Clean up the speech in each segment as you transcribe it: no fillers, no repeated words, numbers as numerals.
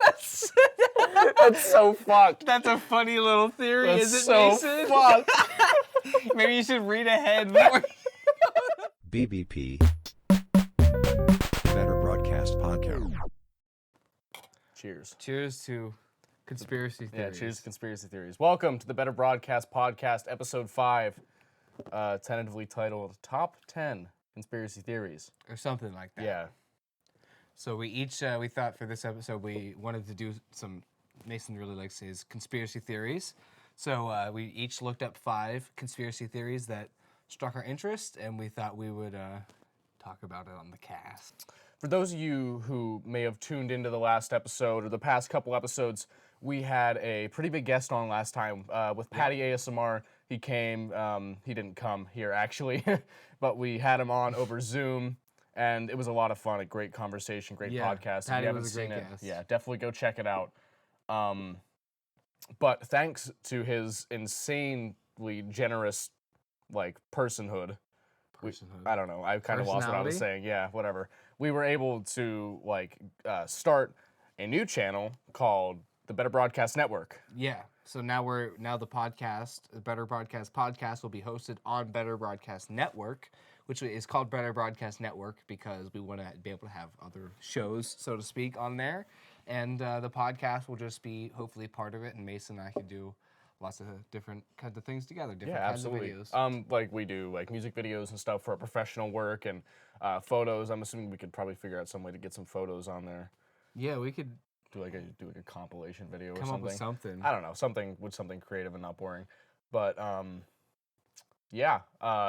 That's so fucked. That's a funny little theory, That's is it, so Mason? fucked. Maybe you should read ahead before. BBP. Better Broadcast Podcast. Cheers. Cheers to conspiracy Yeah, theories. cheers to conspiracy theories. Welcome to the Better Broadcast Podcast, Episode 5, tentatively titled Top 10 Conspiracy Theories. Or something like that. Yeah. So we each, we thought for this episode we wanted to do some, Mason really likes his conspiracy theories. So we each looked up 5 conspiracy theories that struck our interest, and we thought we would talk about it on the cast. For those of you who may have tuned into the last episode or the past couple episodes, we had a pretty big guest on last time with Patty ASMR. He came, he didn't come here actually, but we had him on over Zoom, and it was a lot of fun, a great conversation, great Yeah, podcast. Patty if you haven't was a great seen it, guest. yeah, definitely go check it out. But thanks to his insanely generous, like, personhood, I don't know. I kind of lost what I was Personality? saying. Yeah, whatever. We were able to start a new channel called the Better Broadcast Network. Yeah. So now the podcast, the Better Broadcast Podcast, will be hosted on Better Broadcast Network, which is called Better Broadcast Network because we want to be able to have other shows, so to speak, on there. And the podcast will just be hopefully part of it, and Mason and I can do lots of different kinds of things together, different Yeah, kinds absolutely. of videos. Like we do like music videos and stuff for our professional work and photos. I'm assuming we could probably figure out some way to get some photos on there. Yeah, we could Do like a compilation video or come something. up with something. I don't know, something creative and not boring. But yeah,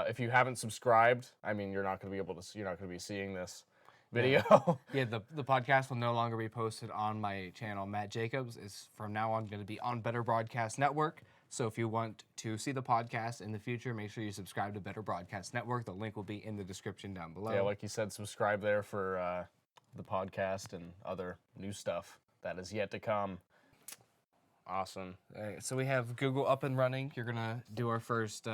if you haven't subscribed, I mean, you're not going to be seeing this video. Yeah, the podcast will no longer be posted on my channel. Matt Jacobs is from now on going to be on Better Broadcast Network. So if you want to see the podcast in the future, make sure you subscribe to Better Broadcast Network. The link will be in the description down below. Yeah, like you said, subscribe there for the podcast and other new stuff that is yet to come. Awesome. All right, so we have Google up and running. You're going to do our first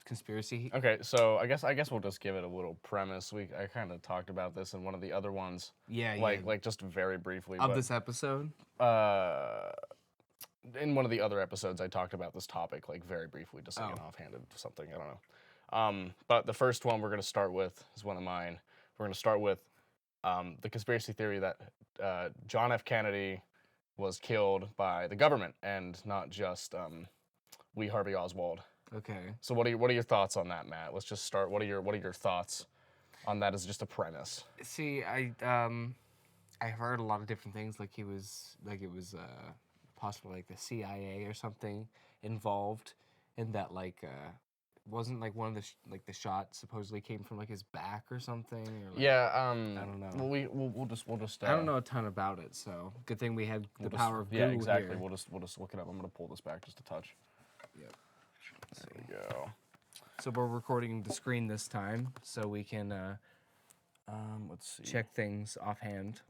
conspiracy. Okay, so I guess we'll just give it a little premise. I kind of talked about this in one of the other ones. Yeah, Like just very briefly. of but, this episode. in one of the other episodes, I talked about this topic like very briefly, just like an offhanded something. I don't know. But the first one we're gonna start with is one of mine. We're gonna start with the conspiracy theory that John F. Kennedy was killed by the government and not just Lee Harvey Oswald. Okay. So what are your thoughts on that, Matt? Let's just start. What are your thoughts on that as just a premise? See, I heard a lot of different things, like it was possibly like the CIA or something involved in that, like wasn't like one of the the shots supposedly came from like his back or something. Or like, Yeah, I don't know. Well, we'll just. I don't know a ton about it, so good thing we had the we'll power of just, Google yeah, exactly. here. We'll just look it up. I'm gonna pull this back just a touch. Yep. There we go. So we're recording the screen this time, so we can Let's see. check things offhand.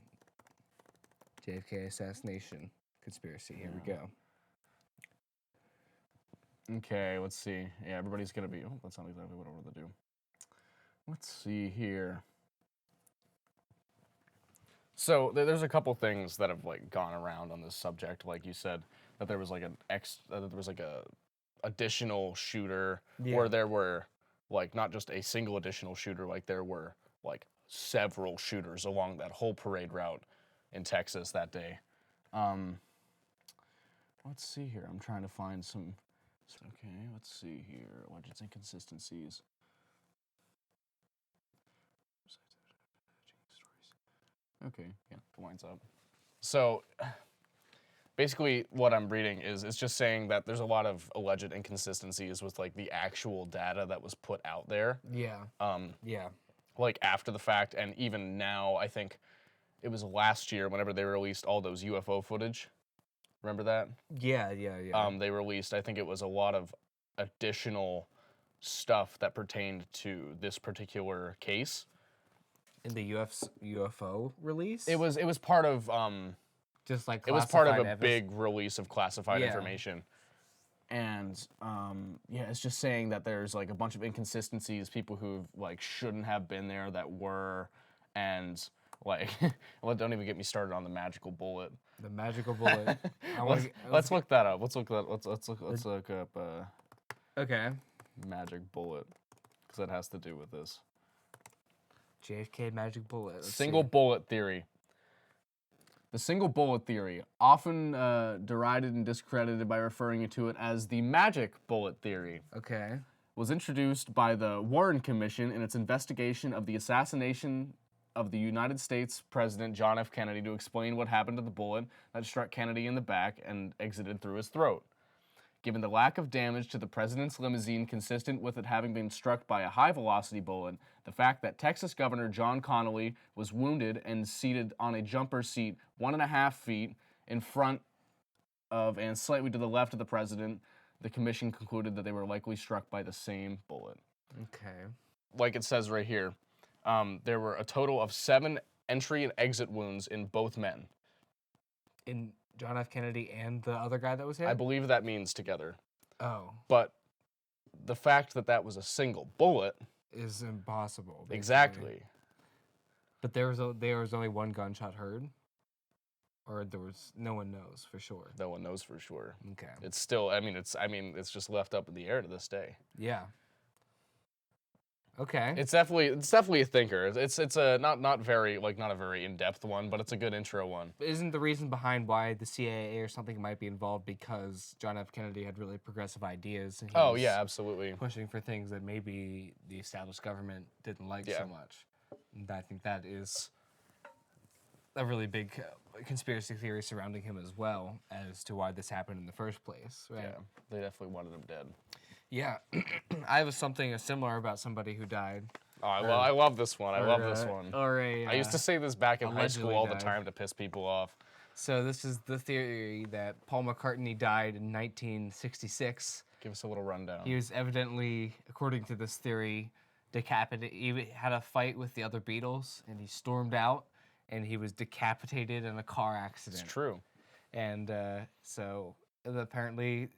JFK assassination conspiracy. Here we go. Okay, let's see. Yeah, everybody's gonna be. Oh, that's not exactly what I wanted to do. Let's see here. So there's a couple things that have like gone around on this subject, like you said, that there was like a additional shooter, or there were like not just a single additional shooter, like there were like several shooters along that whole parade route in Texas that day. Let's see here. I'm trying to find some. Okay, let's see here. Alleged inconsistencies. Okay, yeah, the line's up. So basically what I'm reading is it's just saying that there's a lot of alleged inconsistencies with like the actual data that was put out there. Yeah. Yeah. Like after the fact, and even now, I think it was last year whenever they released all those UFO footage. Remember that? Yeah. They released, I think it was a lot of additional stuff that pertained to this particular case. In the UFO release? It was part of just like it was part of a classified big release of classified Yeah. information. And yeah, it's just saying that there's like a bunch of inconsistencies, people who like shouldn't have been there that were, and like, well, don't even get me started on the magical bullet. The magical bullet. Let's look that up. Let's look up Okay. magic bullet because that has to do with this. JFK magic bullet. Let's Single see. bullet theory. The single bullet theory, often derided and discredited by referring to it as the magic bullet theory, Okay. was introduced by the Warren Commission in its investigation of the assassination of the United States President John F. Kennedy to explain what happened to the bullet that struck Kennedy in the back and exited through his throat. Given the lack of damage to the president's limousine consistent with it having been struck by a high-velocity bullet, the fact that Texas Governor John Connally was wounded and seated on a jumper seat 1.5 feet in front of and slightly to the left of the president, the commission concluded that they were likely struck by the same bullet. Okay. Like it says right here, there were a total of 7 entry and exit wounds in both men. In John F. Kennedy and the other guy that was hit? I believe that means together. Oh. But the fact that that was a single bullet, Is impossible. basically. exactly. But there was only one gunshot heard? Or there was no one knows for sure. No one knows for sure. Okay. It's still, it's just left up in the air to this day. Yeah. Okay. It's definitely a thinker. It's a not a very in-depth one, but it's a good intro one. Isn't the reason behind why the CIA or something might be involved because John F. Kennedy had really progressive ideas? And he Oh was yeah, absolutely. pushing for things that maybe the established government didn't like Yeah. so much. And I think that is a really big conspiracy theory surrounding him as well as to why this happened in the first place. Right? Yeah, they definitely wanted him dead. Yeah. I have something similar about somebody who died. Oh, I love this one. I love this one. Or a. I used to say this back in high school allegedly all the died. time to piss people off. So this is the theory that Paul McCartney died in 1966. Give us a little rundown. He was evidently, according to this theory, decapitated. He had a fight with the other Beatles, and he stormed out, and he was decapitated in a car accident. It's true. And so apparently,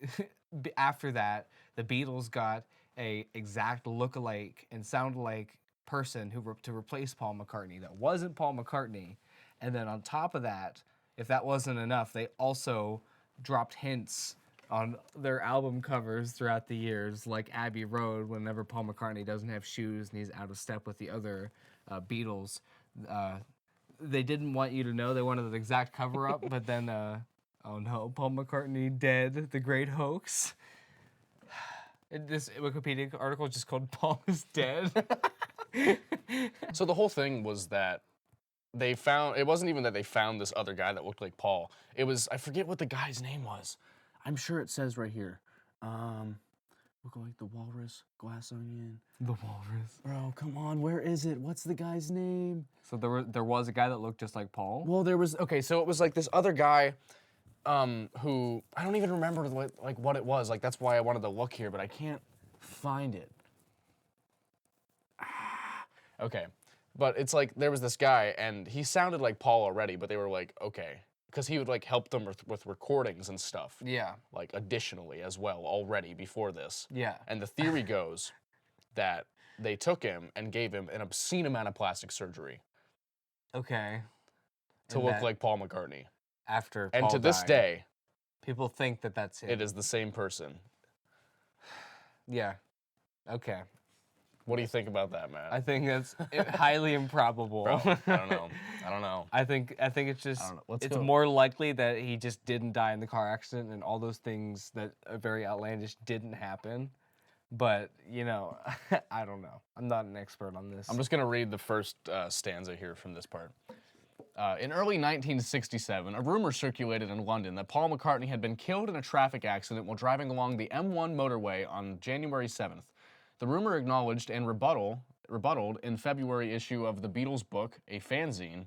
after that, the Beatles got a exact look-alike and sound-alike person to replace Paul McCartney that wasn't Paul McCartney. And then on top of that, if that wasn't enough, they also dropped hints on their album covers throughout the years, like Abbey Road, whenever Paul McCartney doesn't have shoes and he's out of step with the other Beatles. They didn't want you to know. They wanted the exact cover-up, but then, oh no, Paul McCartney dead, the great hoax. This Wikipedia article is just called Paul is Dead. So the whole thing was that they found, it wasn't even that they found this other guy that looked like Paul. It was, I forget what the guy's name was. I'm sure it says right here. Look like the walrus, glass onion. The walrus. Bro, come on, where is it? What's the guy's name? So there was a guy that looked just like Paul? Well, there was, okay, so it was like this other guy who, I don't even remember what it was. Like, that's why I wanted to look here, but I can't find it. Okay, but it's like, there was this guy, and he sounded like Paul already, but they were like, okay, because he would like help them with recordings and stuff. Yeah. Like, additionally as well, already before this. Yeah. And the theory goes that they took him and gave him an obscene amount of plastic surgery Okay. to And look that like Paul McCartney. after And Paul to this died, day, people think that that's it. it is the same person. Yeah. Okay. What do you think about that, I Matt? think that's highly improbable. Bro, I don't know. I don't know. I think it's just I don't know. Let's it's go. more likely that he just didn't die in the car accident and all those things that are very outlandish didn't happen. But, you know, I don't know. I'm not an expert on this. I'm just going to read the first stanza here from this part. In early 1967, a rumor circulated in London that Paul McCartney had been killed in a traffic accident while driving along the M1 motorway on January 7th. The rumor acknowledged and rebutted in February issue of the Beatles book, a fanzine.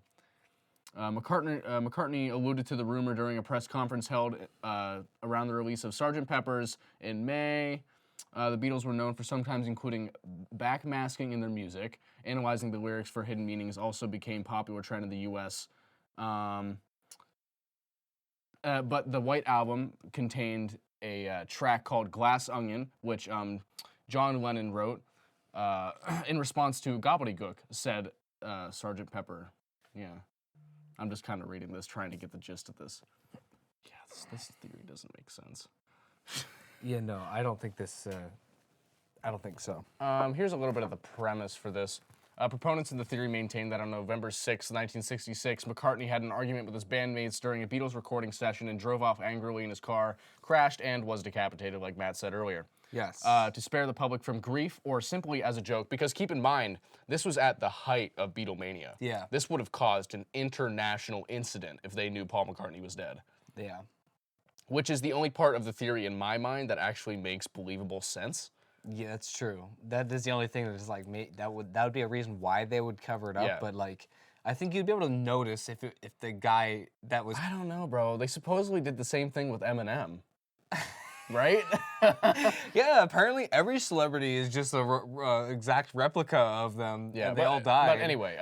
McCartney alluded to the rumor during a press conference held around the release of Sgt. Pepper's in May. The Beatles were known for sometimes including backmasking in their music. Analyzing the lyrics for hidden meanings also became popular trend in the U.S. But the White Album contained a track called Glass Onion, which John Lennon wrote in response to Gobbledygook, said, Sergeant Pepper. Yeah. I'm just kind of reading this, trying to get the gist of this. Yeah, this theory doesn't make sense. Yeah, no, I don't think this. I don't think so. Here's a little bit of the premise for this. Proponents of the theory maintain that on November 6, 1966, McCartney had an argument with his bandmates during a Beatles recording session and drove off angrily in his car, crashed, and was decapitated, like Matt said earlier. Yes. To spare the public from grief or simply as a joke, because keep in mind, this was at the height of Beatlemania. Yeah. This would have caused an international incident if they knew Paul McCartney was dead. Yeah. Which is the only part of the theory in my mind that actually makes believable sense. Yeah, that's true. That is the only thing that is like that would be a reason why they would cover it up. Yeah. But like, I think you'd be able to notice if the guy that was. I don't know, bro. They supposedly did the same thing with Eminem. Right? Yeah, apparently every celebrity is just a exact replica of them. Yeah, and they all died. But anyway,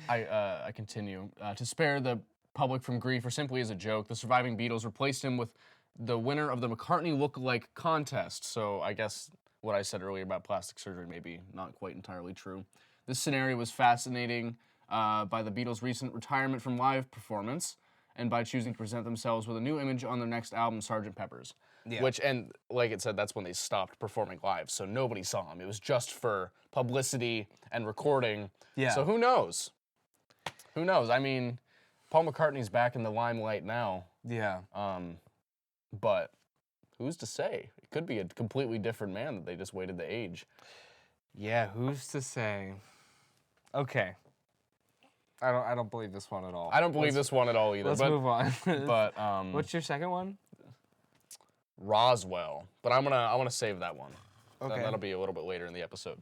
I continue. To spare the public from grief or simply as a joke, the surviving Beatles replaced him with the winner of the McCartney Look-Alike contest. So I guess what I said earlier about plastic surgery may be not quite entirely true. This scenario was fascinating by the Beatles' recent retirement from live performance and by choosing to present themselves with a new image on their next album, Sgt. Pepper's. Yeah. Which, and like it said, that's when they stopped performing live, so nobody saw them. It was just for publicity and recording. Yeah. So who knows? Who knows? I mean, Paul McCartney's back in the limelight now, Yeah. but who's to say? It could be a completely different man that they just waited the age. Yeah. Who's to say? Okay. I don't believe this one at all. I don't believe this one at all either. Let's but, move on. But What's your second one? Roswell. But I want to save that one. Okay. That'll be a little bit later in the episode.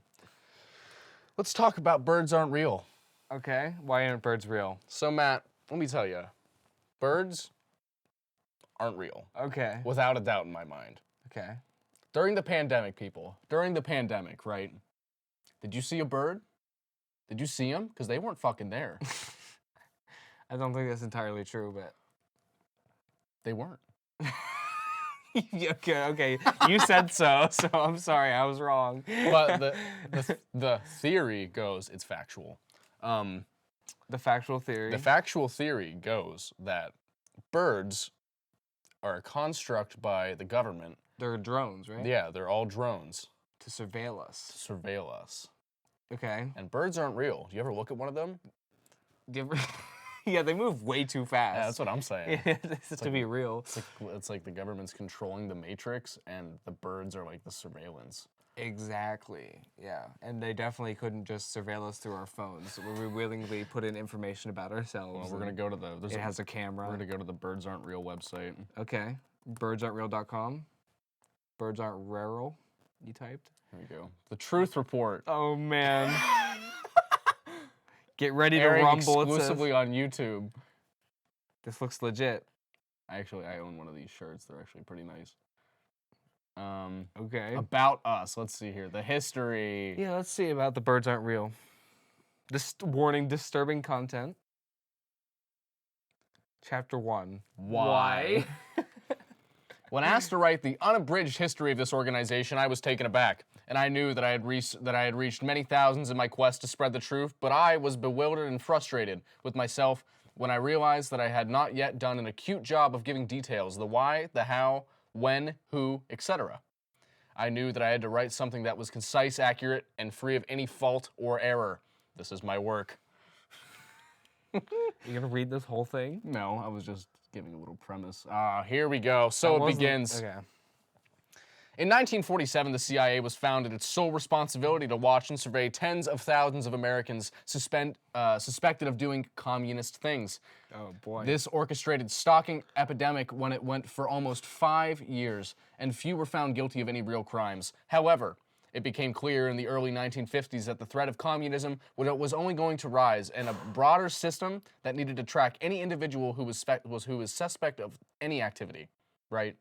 Let's talk about birds aren't real. Okay. Why aren't birds real? So Matt, let me tell you, birds aren't real. Okay. Without a doubt in my mind. Okay. During the pandemic, people. During the pandemic, right? Did you see a bird? Did you see them? Because they weren't fucking there. I don't think that's entirely true, but They weren't. okay. You said so I'm sorry, I was wrong. But the theory goes it's factual. The factual theory. The factual theory goes that birds are a construct by the government. They're drones, right? Yeah, they're all drones To surveil us. to surveil us. Okay. And birds aren't real. Do you ever look at one of them? Yeah, they move way too fast. Yeah, that's what I'm saying. To be real. It's like the government's controlling the matrix and the birds are like the surveillance. Exactly. Yeah. And they definitely couldn't just surveil us through our phones. We willingly put in information about ourselves. Well, we're going to go to the... It has a camera. We're going to go to the Birds Aren't Real website. Okay. Birdsaren'treal.com. Birds aren't real, you typed. Here we go. The Truth Report. Oh, man. Get ready to Airing rumble. exclusively on YouTube. This looks legit. I own one of these shirts. They're actually pretty nice. Okay. About us. Let's see here. The history. Yeah, let's see about the birds aren't real. This warning, disturbing content. Chapter 1. Why? When asked to write the unabridged history of this organization, I was taken aback, and I knew that I had reached many thousands in my quest to spread the truth, but I was bewildered and frustrated with myself when I realized that I had not yet done an acute job of giving details, the why, the how, when, who, etc. I knew that I had to write something that was concise, accurate, and free of any fault or error. This is my work. You gonna read this whole thing? No, I was just giving a little premise. Here we go. So it begins. Okay. In 1947, the CIA was founded its sole responsibility to watch and survey tens of thousands of Americans suspected of doing communist things. Oh boy. This orchestrated stalking epidemic when it went for almost 5 years, and few were found guilty of any real crimes. However, it became clear in the early 1950s that the threat of communism was only going to rise, and a broader system that needed to track any individual who was suspect of any activity, right?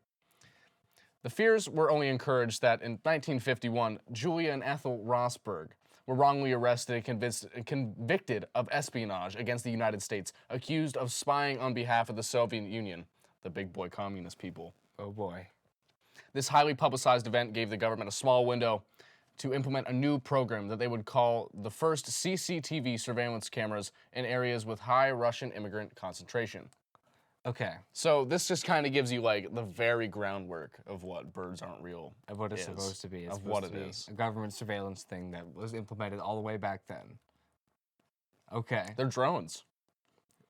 The fears were only encouraged that in 1951, Julia and Ethel Rosberg were wrongly arrested and convicted of espionage against the United States, accused of spying on behalf of the Soviet Union, the big boy communist people. Oh boy. This highly publicized event gave the government a small window to implement a new program that they would call the first CCTV surveillance cameras in areas with high Russian immigrant concentration. Okay. So this just kind of gives you like the very groundwork of what birds aren't real Of what it's is, supposed to be. It's of supposed what to it be is. a government surveillance thing that was implemented all the way back then. Okay. They're drones.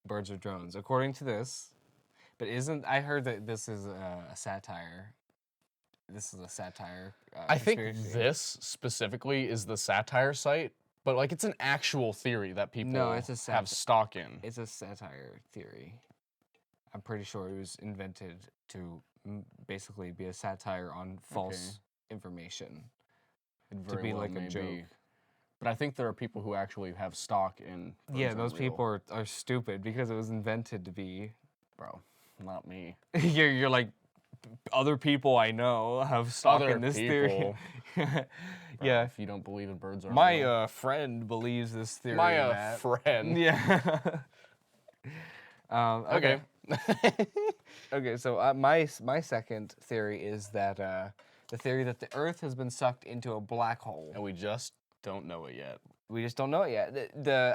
Birds are drones, according to this. But I heard that this is a satire. This is a satire. I think conspiracy. this specifically is the satire site, but like it's an actual theory that people No, it's a have stock in. It's a satire theory. I'm pretty sure it was invented to basically be a satire on false information. It To very be well like a may joke. be. But I think there are people who actually have stock in. Yeah, birds those aren't real. people are stupid because it was invented to be. Bro, not me. You're like, other people I know have stock Other in this people. theory. Bro, Yeah. if you don't believe in birds aren't My real. friend believes this theory. My Matt. friend. Yeah. Okay. Okay. So my second theory is that the theory that the Earth has been sucked into a black hole. And we just don't know it yet. We just don't know it yet.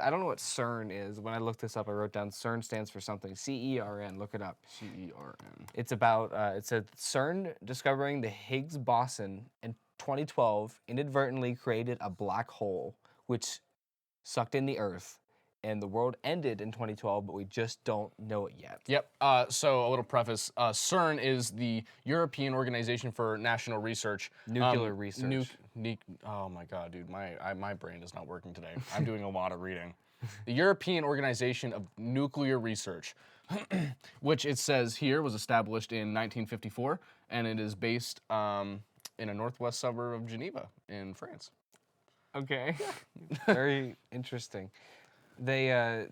I don't know what CERN is. When I looked this up, I wrote down CERN stands for something. CERN. Look it up. CERN. It's about it said CERN discovering the Higgs boson in 2012 inadvertently created a black hole which sucked in the Earth, and the world ended in 2012, but we just don't know it yet. Yep. So a little preface. CERN is the European Organization for National Research. Nuclear research. Oh my God, dude, my brain is not working today. I'm doing a lot of reading. The European Organization of Nuclear Research, which it says here was established in 1954, and it is based in a northwest suburb of Geneva in France. Okay. Very interesting. Sorry,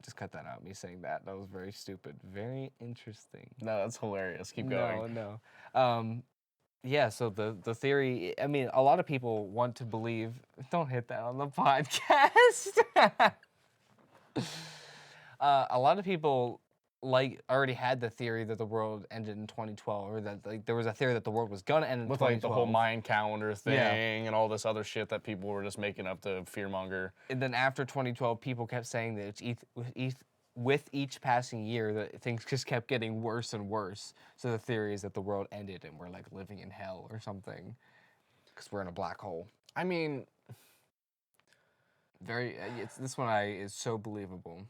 just cut that out. Me saying that was very stupid. Very interesting. No, that's hilarious. Keep going. No. Yeah. So the theory. I mean, a lot of people want to believe. Don't hit that on the podcast. A lot of people already had the theory that the world ended in 2012, or that like there was a theory that the world was gonna end in With 2012. like the whole Mayan calendar thing Yeah. and all this other shit that people were just making up to fearmonger. And then after 2012, people kept saying that with each passing year, that things just kept getting worse and worse. So the theory is that the world ended and we're like living in hell or something, because we're in a black hole. I mean, This one is so believable.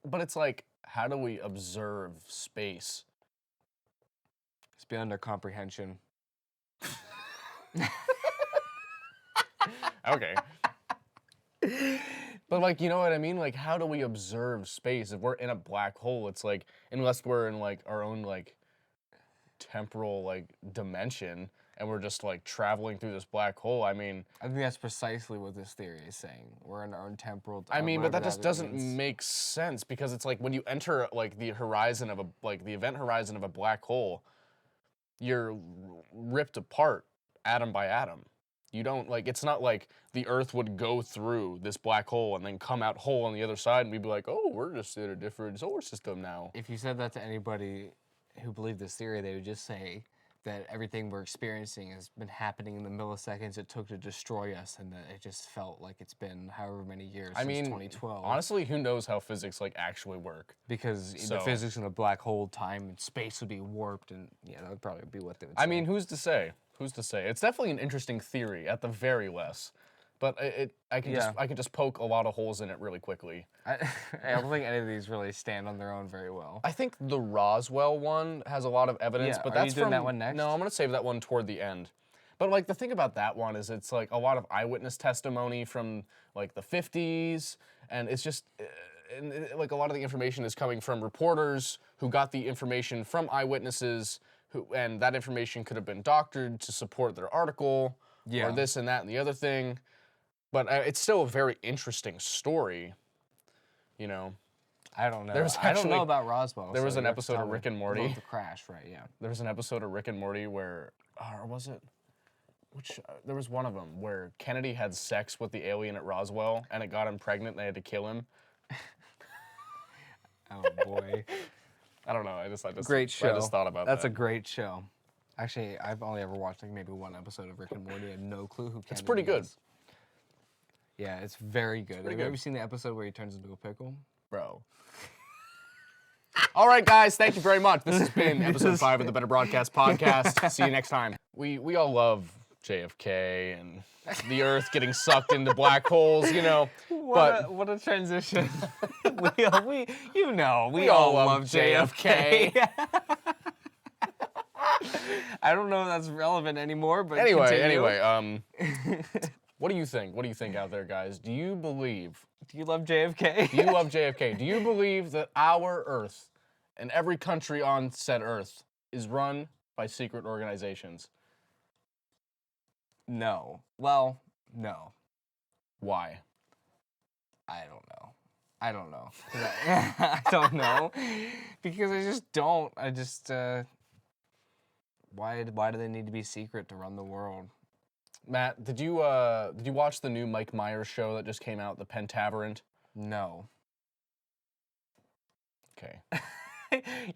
But it's like, how do we observe space? It's beyond our comprehension. Okay. But like, you know what I mean? Like, how do we observe space? If we're in a black hole, it's like, unless we're in like our own like temporal like dimension and we're just like traveling through this black hole. I mean, I think that's precisely what this theory is saying. We're in our own temporal. but whatever that just doesn't means. make sense, because it's like when you enter like the horizon of the event horizon of a black hole, you're ripped apart atom by atom. You don't like, it's not like the Earth would go through this black hole and then come out whole on the other side and we'd be like, oh, we're just in a different solar system now. If you said that to anybody who believed this theory, they would just say that everything we're experiencing has been happening in the milliseconds it took to destroy us, and that it just felt like it's been however many years since 2012. Honestly, who knows how physics like actually work? Because the So- physics in a black hole, time and space would be warped, and yeah, that would probably be what they would say. I mean, who's to say? Who's to say? It's definitely an interesting theory at the very least, but I can just poke a lot of holes in it really quickly. I don't think any of these really stand on their own very well. I think the Roswell one has a lot of evidence, Yeah, but are you that's doing from that one next? No, I'm gonna save that one toward the end. But like the thing about that one is it's like a lot of eyewitness testimony from like the 50s, and it's just like a lot of the information is coming from reporters who got the information from eyewitnesses and that information could have been doctored to support their article, Yeah. or this and that and the other thing. But it's still a very interesting story, you know. I don't know. There's I don't actually- know about Roswell. there was so an you have to episode tell of me. Rick and Morty. About the crash, right? Yeah. There was an episode of Rick and Morty where, or was it? There was one of them where Kennedy had sex with the alien at Roswell and it got him pregnant and they had to kill him. Oh boy. I don't know. I just Great show. I just thought about That's that. a great show. Actually, I've only ever watched like maybe one episode of Rick and Morty and no clue who Kennedy is. pretty good. Yeah, it's very good. Have you good. ever seen the episode where he turns into a pickle? Bro. All right, guys, thank you very much. This has been episode 5 of the Better Broadcast Podcast. See you next time. We all love JFK and the Earth getting sucked into black holes, you know. What a transition. we all love JFK. I don't know if that's relevant anymore, but anyway, what do you think? What do you think out there, guys? Do you believe? Do you love JFK? Do you love JFK? Do you believe that our Earth and every country on said Earth is run by secret organizations? No. Well, no. Why? I don't know. I don't know. I don't know because I just don't. I just. Why do they need to be secret to run the world? Matt, did you watch the new Mike Myers show that just came out, The Pentaverant? No. Okay.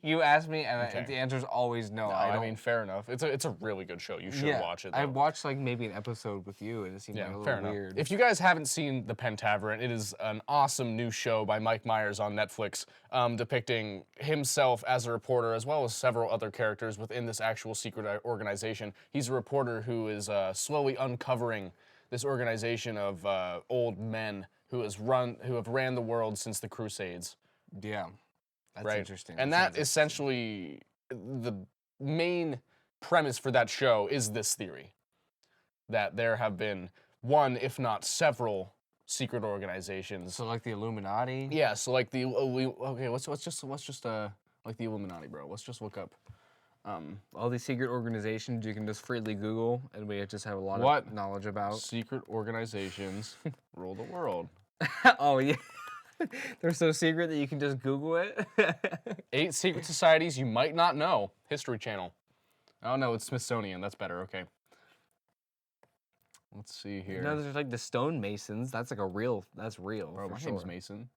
You asked me, and Okay. the answer is always no. No, I mean, fair enough. It's a really good show. You should watch it. I Though. watched like maybe an episode with you, and it seemed like a fair little enough. weird. If you guys haven't seen The Pentaverant, it is an awesome new show by Mike Myers on Netflix, depicting himself as a reporter, as well as several other characters within this actual secret organization. He's a reporter who is slowly uncovering this organization of old men who have ran the world since the Crusades. Yeah. That's Right. interesting. And that essentially, the main premise for that show is this theory that there have been one, if not several, secret organizations. So like the Illuminati. Yeah, so like the let's just like the Illuminati, bro. Let's just look up. All these secret organizations you can just freely Google, and we just have a lot What? of knowledge about. Secret organizations rule the world. Oh yeah. They're so secret that you can just Google it. 8 secret societies you might not know. History Channel. Oh no, it's Smithsonian. That's better. Okay. Let's see here. No, there's like the stonemasons. That's like that's real. Bro, for my sure. name's Mason.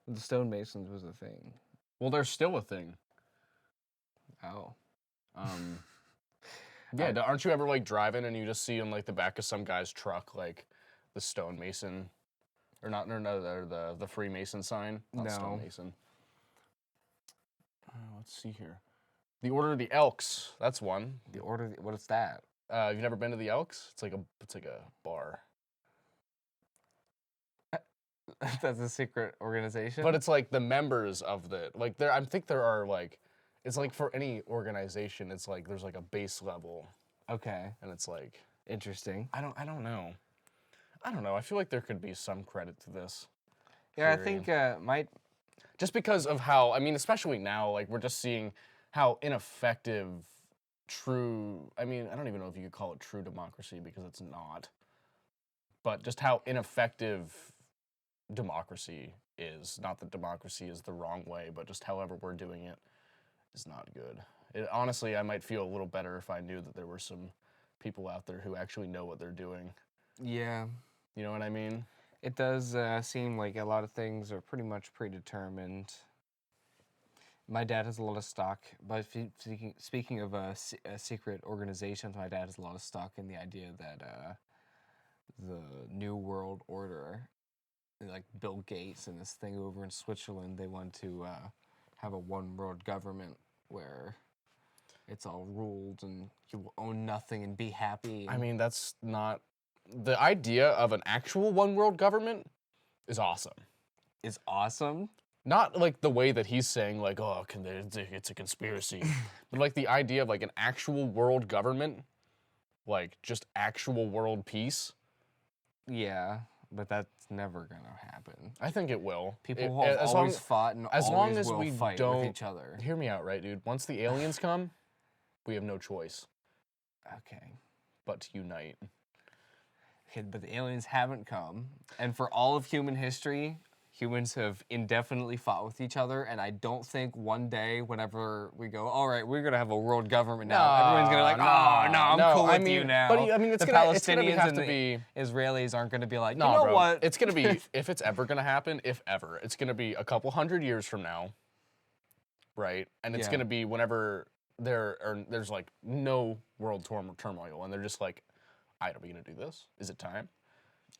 The stonemasons was a thing. Well, there's still a thing. Oh. Yeah, aren't you ever like driving and you just see in like the back of some guy's truck like the stonemason, or not? No, the Freemason sign. Not No. Stonemason. Let's see here. The Order of the Elks. That's one. The order. What is that? Have you never been to the Elks? It's like a bar. That's a secret organization. But it's like the members of I think there are like, it's like for any organization, it's like there's like a base level, okay, and it's like, interesting. I don't know. I don't know. I feel like there could be some credit to this. Yeah, theory. I think Just because of how, I mean, especially now, like we're just seeing how ineffective I mean, I don't even know if you could call it true democracy because it's not. But just how ineffective democracy is. Not that democracy is the wrong way, but just however we're doing it is not good. Honestly, I might feel a little better if I knew that there were some people out there who actually know what they're doing. yeah, You know what I mean? it does seem like a lot of things are pretty much predetermined. My dad has a lot of stock, but speaking of secret organizations, my dad has a lot of stock in the idea that the New World Order, like Bill Gates and this thing over in Switzerland, they want to have a one world government where it's all ruled and you will own nothing and be happy. I mean, that's not... The idea of an actual one world government is awesome. It's awesome. Not like the way that he's saying, like, oh, it's a conspiracy. But like the idea of like an actual world government, like just actual world peace. Yeah, but that's never gonna happen. I think it will. People have always fought and as long always as will we fight don't with each other. Hear me out, right, dude? Once the aliens come, we have no choice Okay. but to unite. Okay, but the aliens haven't come, and for all of human history, humans have indefinitely fought with each other, and I don't think one day, whenever we go, all right, we're gonna have a world government now, everyone's gonna be like, oh, no, I'm cool with you now. But I mean, the it's gonna Palestinians have and to the be... Israelis aren't gonna be like, No, you know bro. what? It's gonna be, if it's ever gonna happen, if ever, it's gonna be a couple hundred years from now, right? And it's Yeah. gonna be whenever there's like no world turmoil, and they're just like, all right, are we gonna do this? Is it time?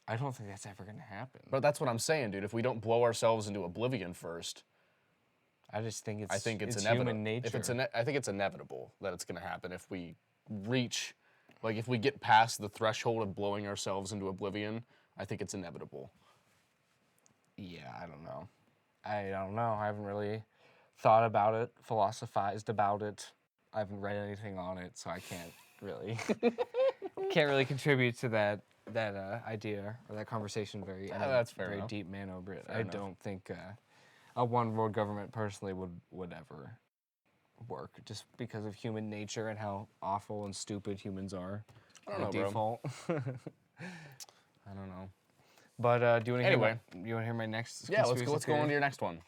I don't think that's ever gonna happen. But that's what I'm saying, dude. If we don't blow ourselves into oblivion first, I just think I think it's human inevitable. nature. If I think it's inevitable that it's gonna happen if we reach, like, if we get past the threshold of blowing ourselves into oblivion. I think it's inevitable. Yeah, I don't know. I haven't really thought about it, philosophized about it. I haven't read anything on it, so I can't really contribute to that idea or that conversation very that's fair very enough. deep man over it. Fair I enough. don't think a one world government personally would ever work, just because of human nature and how awful and stupid humans are. I don't know, bro. Default. I don't know. But do you want to Anyway. you want to hear my next? Yeah, let's conspiracy go on theory? to your next one.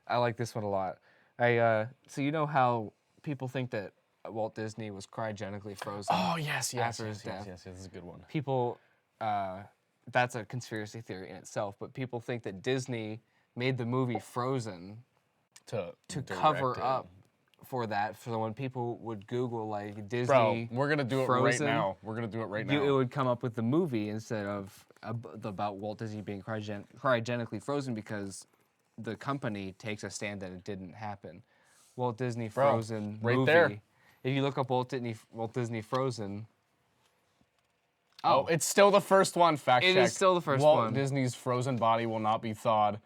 I like this one a lot. So you know how people think that Walt Disney was cryogenically frozen? Oh yes, After his death. Yes, this is a good one. People, that's a conspiracy theory in itself, but people think that Disney made the movie Frozen To cover direct it. up for that. So when people would Google like Disney, Bro, we're gonna do it right Frozen, now. We're gonna do it right it now. would come up with the movie instead of about Walt Disney being cryogenically frozen, because the company takes a stand that it didn't happen. Walt Disney Bro, Frozen right movie. there. If you look up Walt Disney Frozen, Oh, it's still the first one. Fact check. It is still the first Walt one. Disney's frozen body will not be thawed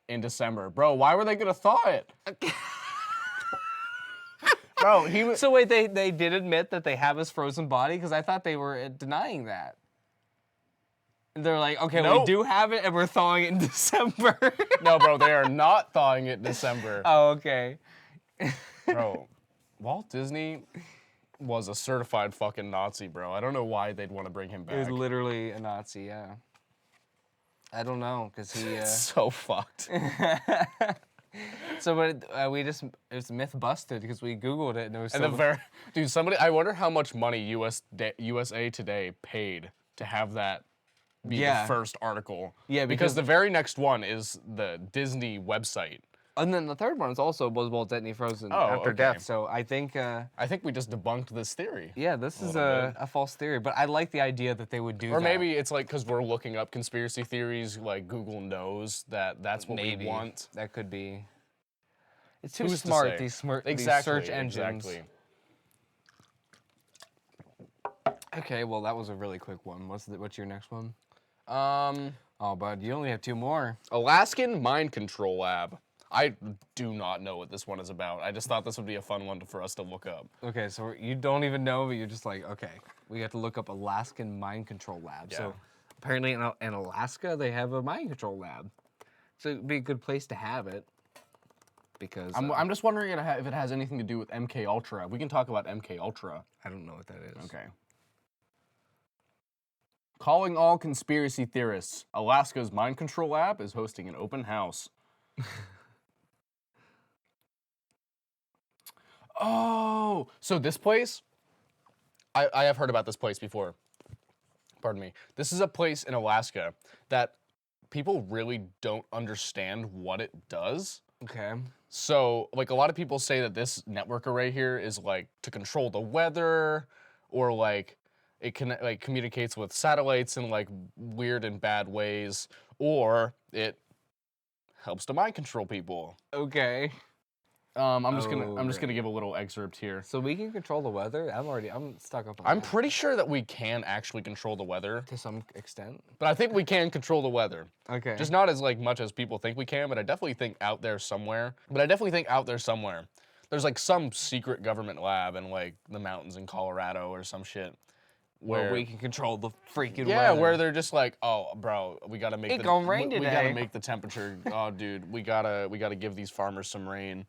in December. Bro, why were they gonna thaw it? Bro, he was. So wait, they did admit that they have his frozen body? Because I thought they were denying that. They're like, okay, we Nope. do have it, and we're thawing it in December. No, bro, they are not thawing it in December. Oh, okay. Bro, Walt Disney was a certified fucking Nazi, bro. I don't know why they'd want to bring him It was back. literally a Nazi, yeah. I don't know, because he... So fucked. So, but it was myth busted, because we Googled it, and it was And dude, I wonder how much money USA Today paid to have that be Yeah. the first article. Yeah, because because- the very next one is the Disney website. And then the third one was Walt Disney Frozen Oh, after okay. death. So I think, I think we just debunked this theory. yeah, this is little bit. a false theory. But I like the idea that they would do Or that. maybe it's like because we're looking up conspiracy theories, like Google knows that that's what Maybe we want. that could be. It's too Who's to smart. say? These Exactly, search engines. Exactly. Okay, well that was a really quick one. What's your next one? Um, Oh, bud, you only have two more. Alaskan Mind Control Lab. I do not know what this one is about. I just thought this would be a fun one for us to look up. Okay, so you don't even know, but you're just like, okay, we have to look up Alaskan Mind Control Lab. Yeah. So apparently in Alaska they have a mind control lab. So it'd be a good place to have it. Because I'm just wondering if it has anything to do with MK Ultra. We can talk about MK Ultra. I don't know what that is. Okay. Calling all conspiracy theorists, Alaska's Mind Control Lab is hosting an open house. Oh, so this place, I have heard about this place before. Pardon me. This is a place in Alaska that people really don't understand what it does. Okay. So, like, a lot of people say that this network array here is like to control the weather, or like it communicates with satellites in like weird and bad ways, or it helps to mind control people. Okay. I'm just gonna right. give a little excerpt here. So we can control the weather? I'm stuck up on I'm that pretty sure that we can actually control the weather, to some extent. but I think we can control the weather. Okay. Just not as like much as people think we can, but I definitely think out there somewhere. There's like some secret government lab in like the mountains in Colorado or some shit. where we can control the freaking Yeah, weather. where they're just like, oh, bro, we gotta make It gonna rain we today." gotta make the temperature. Oh, dude, we gotta give these farmers some rain.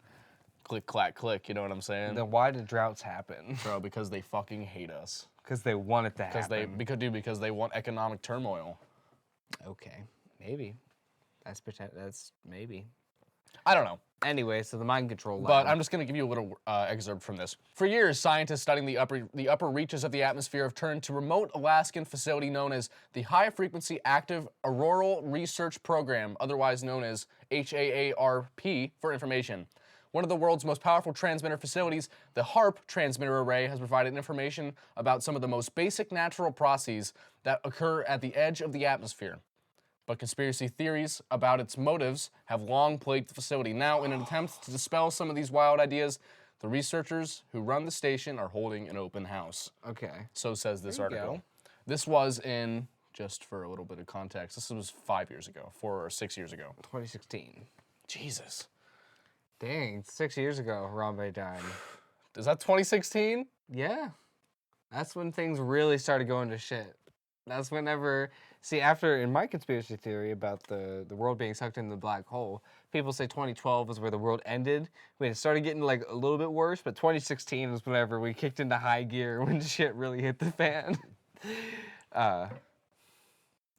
Click, clack, click. You know what I'm saying? Then why do droughts happen? Bro, because they fucking hate us. Because they want it to happen. Because they want economic turmoil. Okay, maybe. That's maybe. I don't know. Anyway, so the mind control lab. But I'm just going to give you a little excerpt from this. For years, scientists studying the upper reaches of the atmosphere have turned to remote Alaskan facility known as the High Frequency Active Auroral Research Program, otherwise known as HAARP, for information. one of the world's most powerful transmitter facilities, the HAARP transmitter array has provided information about some of the most basic natural processes that occur at the edge of the atmosphere. But conspiracy theories about its motives have long plagued the facility. Now, in an attempt to dispel some of these wild ideas, the researchers who run the station are holding an open house. Okay. So says this There you article. go. This was in, just for a little bit of context, this was 5 years ago, 4 or 6 years ago. 2016. Jesus. Dang, 6 years ago, Harambe died. Is that 2016? Yeah. That's when things really started going to shit. That's whenever, see, after, in my conspiracy theory about the world being sucked into the black hole, people say 2012 is where the world ended. When it started getting like a little bit worse, but 2016 was whenever we kicked into high gear when shit really hit the fan.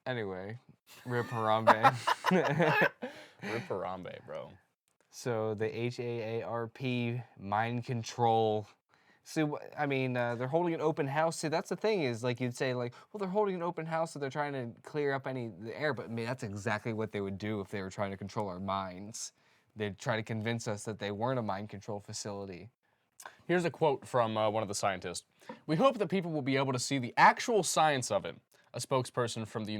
Anyway, Rip Harambe. Rip Harambe, bro. So the HAARP mind control. See, I mean, they're holding an open house. See, that's the thing is, like, you'd say, like, well, they're holding an open house, so they're trying to clear up the air. But I mean, that's exactly what they would do if they were trying to control our minds. They'd try to convince us that they weren't a mind control facility. Here's a quote from one of the scientists. "We hope that people will be able to see the actual science of it," a spokesperson from the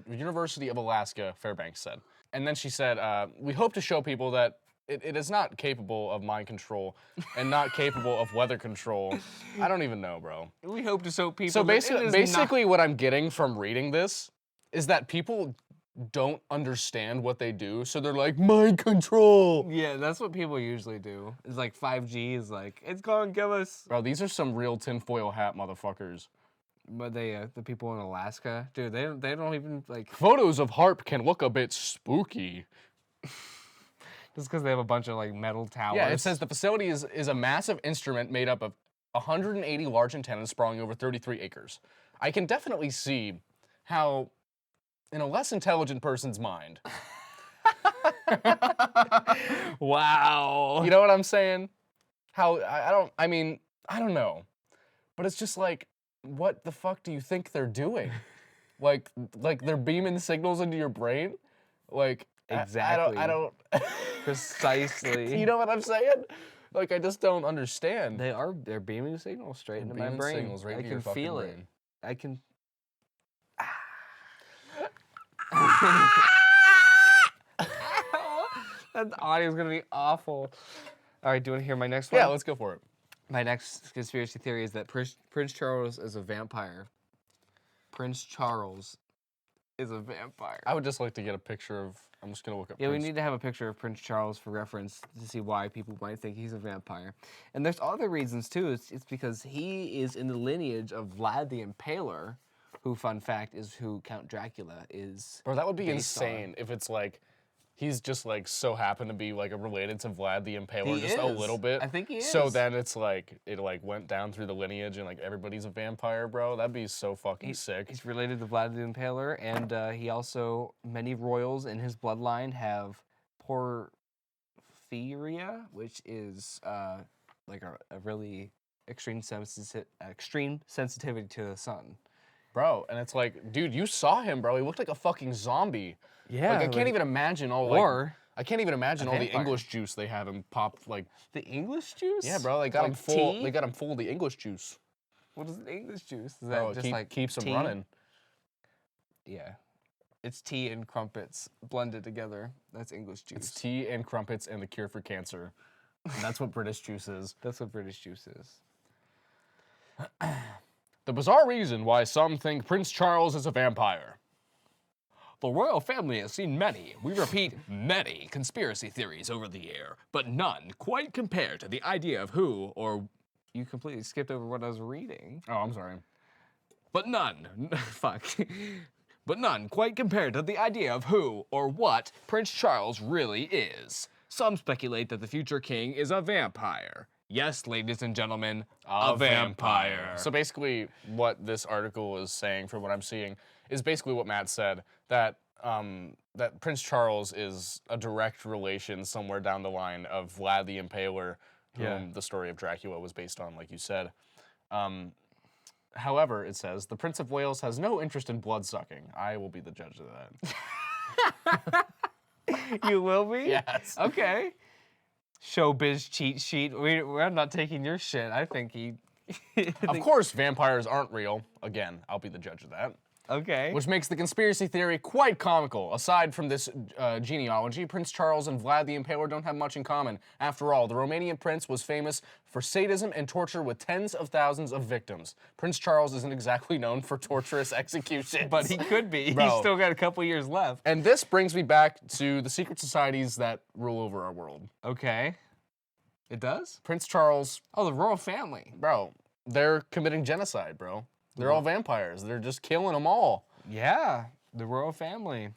University of Alaska, Fairbanks, said. And then she said, "We hope to show people that it is not capable of mind control and not capable of weather control." I don't even know, bro. We hope to show people. So that it is basically what I'm getting from reading this is that people don't understand what they do, so they're like, mind control. Yeah, that's what people usually do. It's like 5G is like, it's gonna give us. Bro, these are some real tinfoil hat motherfuckers. But the people in Alaska, dude, they don't even like. Photos of HAARP can look a bit spooky. Just because they have a bunch of like metal towers. Yeah, it says the facility is a massive instrument made up of 180 large antennas sprawling over 33 acres. I can definitely see how, in a less intelligent person's mind, Wow. you know what I'm saying? How, I don't know. But it's just like, what the fuck do you think they're doing? like they're beaming signals into your brain? Like, Exactly. I don't Precisely. you know what I'm saying? Like, I just don't understand. They're beaming signals straight into my Beaming brain. signals right I into can your fucking feel brain. it. I can. That audio's gonna be awful. All right, do you want to hear my next one? Yeah, let's go for it. My next conspiracy theory is that Prince Charles is a vampire. Prince Charles is a vampire. I would just like to get a picture of. I'm just gonna look up. Yeah, Prince. we need to have a picture of Prince Charles for reference to see why people might think he's a vampire. And there's other reasons too. It's because he is in the lineage of Vlad the Impaler, who, fun fact, is who Count Dracula is. Bro, that would be based on. insane if it's like he's just like so happened to be like related to Vlad the Impaler He just a is. little bit. I think he So is. then it's like it like went down through the lineage and like everybody's a vampire, bro. That'd be so fucking sick. He's related to Vlad the Impaler, and he also, many royals in his bloodline have porphyria, which is like a really extreme sensitivity to the sun. Bro, and it's like, dude, you saw him, bro. He looked like a fucking zombie. Yeah, Like I can't even imagine all or I can't even imagine a all the vampire. English juice they have him pop like. the English juice. Yeah, bro, they got him Like full. tea? They got him full of the English juice. What is the English juice? Is that Bro, it just like keeps him tea? running. Yeah, it's tea and crumpets blended together. That's English juice. It's tea and crumpets and the cure for cancer. And that's what British juice is. That's what British juice is. The bizarre reason why some think Prince Charles is a vampire. The royal family has seen many, we repeat, many conspiracy theories over the year, but none quite compare to the idea of who or... You completely skipped over what I was reading. Oh, I'm sorry. But none, fuck. But none quite compared to the idea of who or what Prince Charles really is. Some speculate that the future king is a vampire. Yes, ladies and gentlemen, a vampire. So basically, what this article is saying, from what I'm seeing, is basically what Matt said, that that Prince Charles is a direct relation somewhere down the line of Vlad the Impaler, whom the story of Dracula was based on, like you said. However, it says, the Prince of Wales has no interest in blood-sucking. I will be the judge of that. You will be? Yes. Okay. showbiz cheat sheet. We're not taking your shit. I think he. Of course, vampires aren't real. Again, I'll be the judge of that. Okay. Which makes the conspiracy theory quite comical. Aside from this genealogy, Prince Charles and Vlad the Impaler don't have much in common. After all, the Romanian prince was famous for sadism and torture with tens of thousands of victims. Prince Charles isn't exactly known for torturous executions. But he could be. Bro. He's still got a couple years left. And this brings me back to the secret societies that rule over our world. Okay. It does? Prince Charles, Oh, the royal family. bro, they're committing genocide, bro. They're all vampires. They're just killing them all. Yeah, the royal family.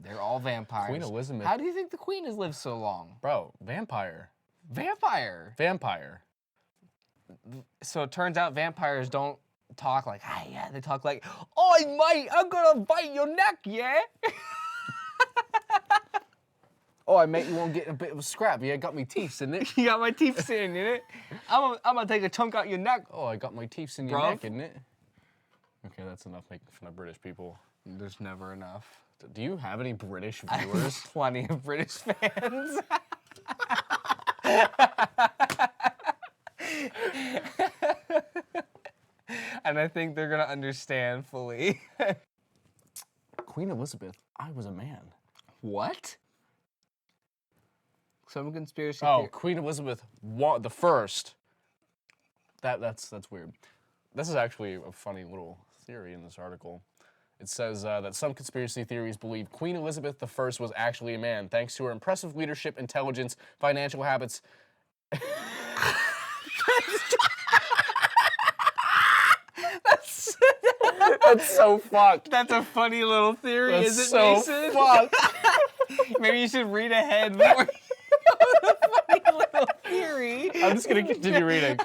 They're all vampires. Queen Elizabeth. How do you think the queen has lived so long? Bro, vampire. Vampire. Vampire. So it turns out vampires don't talk like, ah, yeah, they talk like, oi, mate, I'm gonna bite your neck, yeah? Oh, I mate, you want to get a bit of a scrap? Yeah, got my teeth in it. You got my teeth sitting in it. I'm gonna take a chunk out your neck. Oh, I got my teeth in your Bruv. neck, isn't it? Okay, that's enough making fun of British people. There's never enough. Do you have any British I have viewers? plenty of British fans. And I think they're gonna understand fully. Queen Elizabeth, I was a man. What? Some conspiracy Oh, theory. Queen Elizabeth the first. That's weird. This is actually a funny little theory in this article. It says that some conspiracy theories believe Queen Elizabeth I was actually a man, thanks to her impressive leadership, intelligence, financial habits. That's so fucked. That's a funny little theory, That's is it, so Mason? fucked. Maybe you should read ahead more. The funny little theory. I'm just gonna continue reading.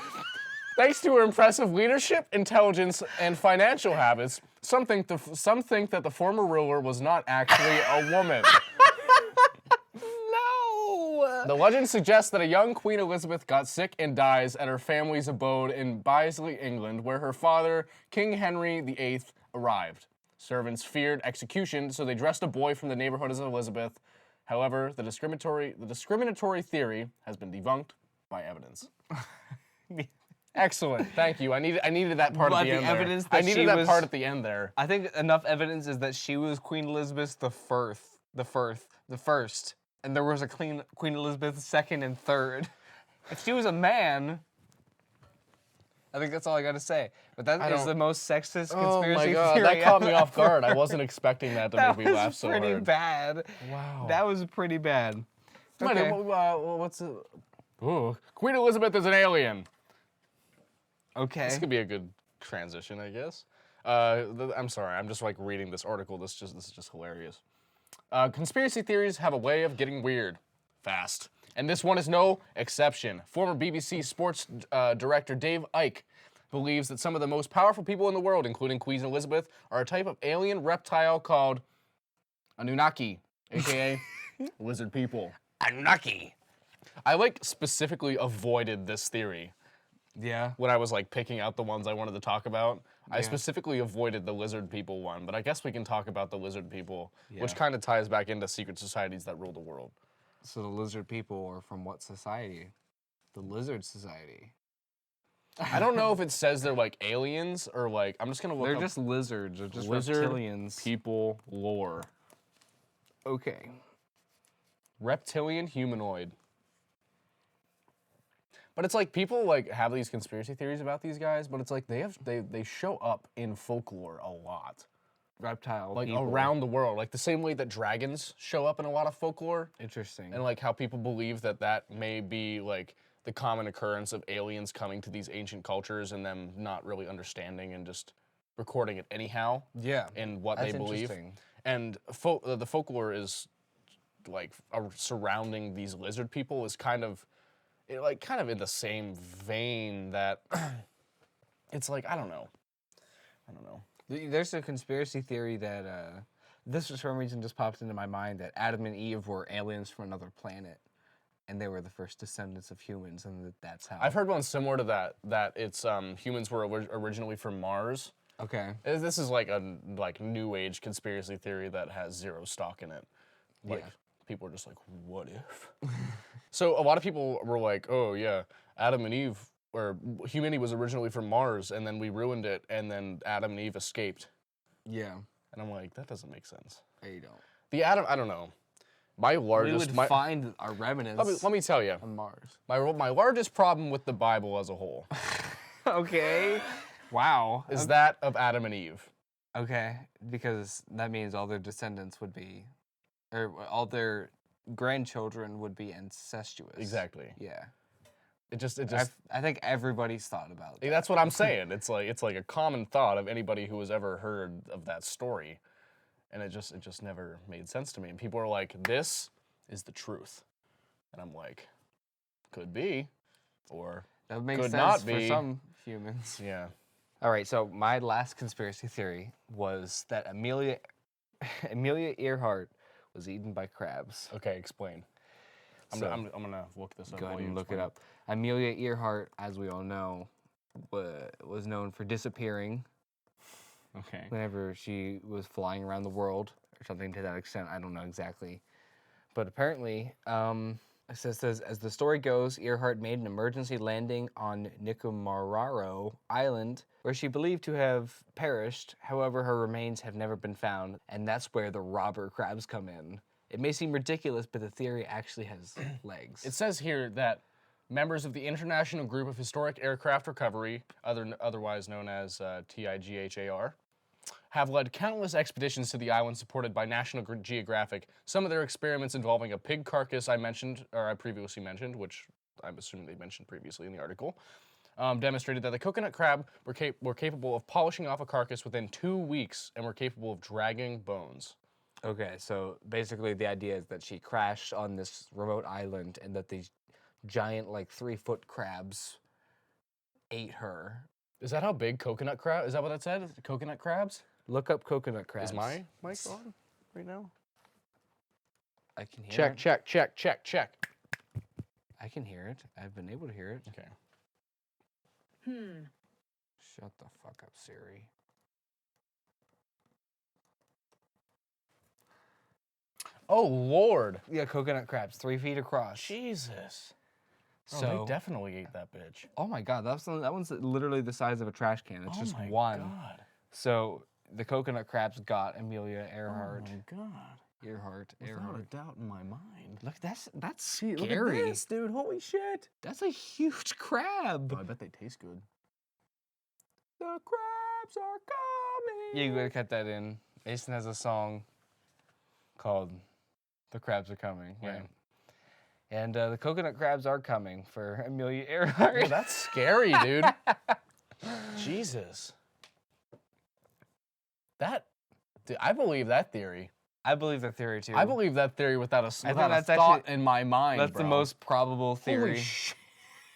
Thanks to her impressive leadership, intelligence, and financial habits, some think that the former ruler was not actually a woman. No. The legend suggests that a young Queen Elizabeth got sick and dies at her family's abode in Bisley, England, where her father, King Henry VIII, arrived. Servants feared execution, so they dressed a boy from the neighborhood as Elizabeth. However, the discriminatory theory has been debunked by evidence. Excellent, thank you. I needed that part But at the the end evidence there. I that needed she that was- part at the end there. I think enough evidence is that she was Queen Elizabeth the first, and there was a Queen Elizabeth second and third. If she was a man, I think that's all I got to say. But that is the most sexist Oh conspiracy my god, theory that caught me off ever. guard. I wasn't expecting that to That make me laugh was so pretty hard. bad. Wow. That was pretty bad. Okay. What's it? Ooh, Queen Elizabeth is an alien. Okay. This could be a good transition, I guess. I'm sorry, I'm just like reading this article. This is just hilarious. Conspiracy theories have a way of getting weird fast, and this one is no exception. Former BBC Sports director Dave Icke believes that some of the most powerful people in the world, including Queen Elizabeth, are a type of alien reptile called Anunnaki, aka lizard people. Anunnaki. I like specifically avoided this theory Yeah. when I was like picking out the ones I wanted to talk about. I Yeah. specifically avoided the lizard people one, but I guess we can talk about the lizard people, which Yeah. kind of ties back into secret societies that rule the world. So the lizard people are from what society? The Lizard Society. I don't know if it says they're like aliens or like, I'm just gonna look They're up just lizards. They're just lizard reptilians. people lore. Okay. Reptilian humanoid. But it's like people like have these conspiracy theories about these guys, but it's like they show up in folklore a lot. Reptile Like people. around the world. Like the same way that dragons show up in a lot of folklore. Interesting. And like how people believe that that may be like the common occurrence of aliens coming to these ancient cultures and them not really understanding and just recording it anyhow yeah. in what That's they believe. interesting. And the folklore is like surrounding these lizard people is kind of in the same vein that it's like I don't know. There's a conspiracy theory that this for some reason just popped into my mind that Adam and Eve were aliens from another planet, and they were the first descendants of humans, and that's how. I've heard one similar to that it's humans were originally from Mars. Okay. This is like a new age conspiracy theory that has zero stock in it. Like Yeah. people were just like, what if? So a lot of people were like, oh yeah, Adam and Eve, or humanity was originally from Mars, and then we ruined it, and then Adam and Eve escaped. Yeah. And I'm like, that doesn't make sense. You don't. The Adam, I don't know. My We largest, would find our remnants let me tell you, on Mars. my largest problem with the Bible as a whole Okay. Wow. is that of Adam and Eve. Okay, because that means all their descendants would be, or all their grandchildren would be incestuous. Exactly. Yeah. It just I think everybody's thought about that. that's what I'm saying. It's like a common thought of anybody who has ever heard of that story, and it just never made sense to me. And people are like, "This is the truth," and I'm like, "Could be, or That makes could sense not for be." some humans. Yeah. All right, so my last conspiracy theory was that Amelia Earhart was eaten by crabs. Okay, explain. I'm gonna look this up. Go ahead while you and look it explain. up. Amelia Earhart, as we all know, was known for disappearing Okay. whenever she was flying around the world or something to that extent. I don't know exactly. But apparently, it says, as the story goes, Earhart made an emergency landing on Nikumaroro Island, where she believed to have perished. However, her remains have never been found, and that's where the robber crabs come in. It may seem ridiculous, but the theory actually has legs. It says here that members of the International Group of Historic Aircraft Recovery, otherwise known as TIGHAR, have led countless expeditions to the island supported by National Geographic. Some of their experiments involving a pig carcass I previously mentioned, which I'm assuming they mentioned previously in the article, demonstrated that the coconut crab were capable of polishing off a carcass within 2 weeks and were capable of dragging bones. Okay, so basically the idea is that she crashed on this remote island and that these giant, like 3-foot crabs ate her. Is that how big coconut crab? Is that what that said? Coconut crabs? Look up coconut crabs. Is my mic on right now? I can hear Check, it. check, check, check, check. I can hear it. I've been able to hear it. Okay. Shut the fuck up, Siri. Oh Lord. Yeah, coconut crabs, 3 feet across. Jesus. Oh, So, they definitely ate that bitch. oh my god, that one's literally the size of a trash can. It's just my one. God. So the coconut crabs got Amelia Earhart. Oh my God. Earhart. Without Earhart. a doubt in my mind. Look, that's See, scary. look at this, dude. Holy shit. That's a huge crab. Oh, I bet they taste good. The crabs are coming. Yeah, you gotta cut that in. Mason has a song called "The Crabs Are Coming." Yeah. Right? And the coconut crabs are coming for Amelia Earhart. Oh, that's scary, dude. Jesus. Dude, I believe that theory. I believe the theory too. I believe that theory without a think without a that's thought actually- in my mind. That's bro. the most probable theory. Holy shit.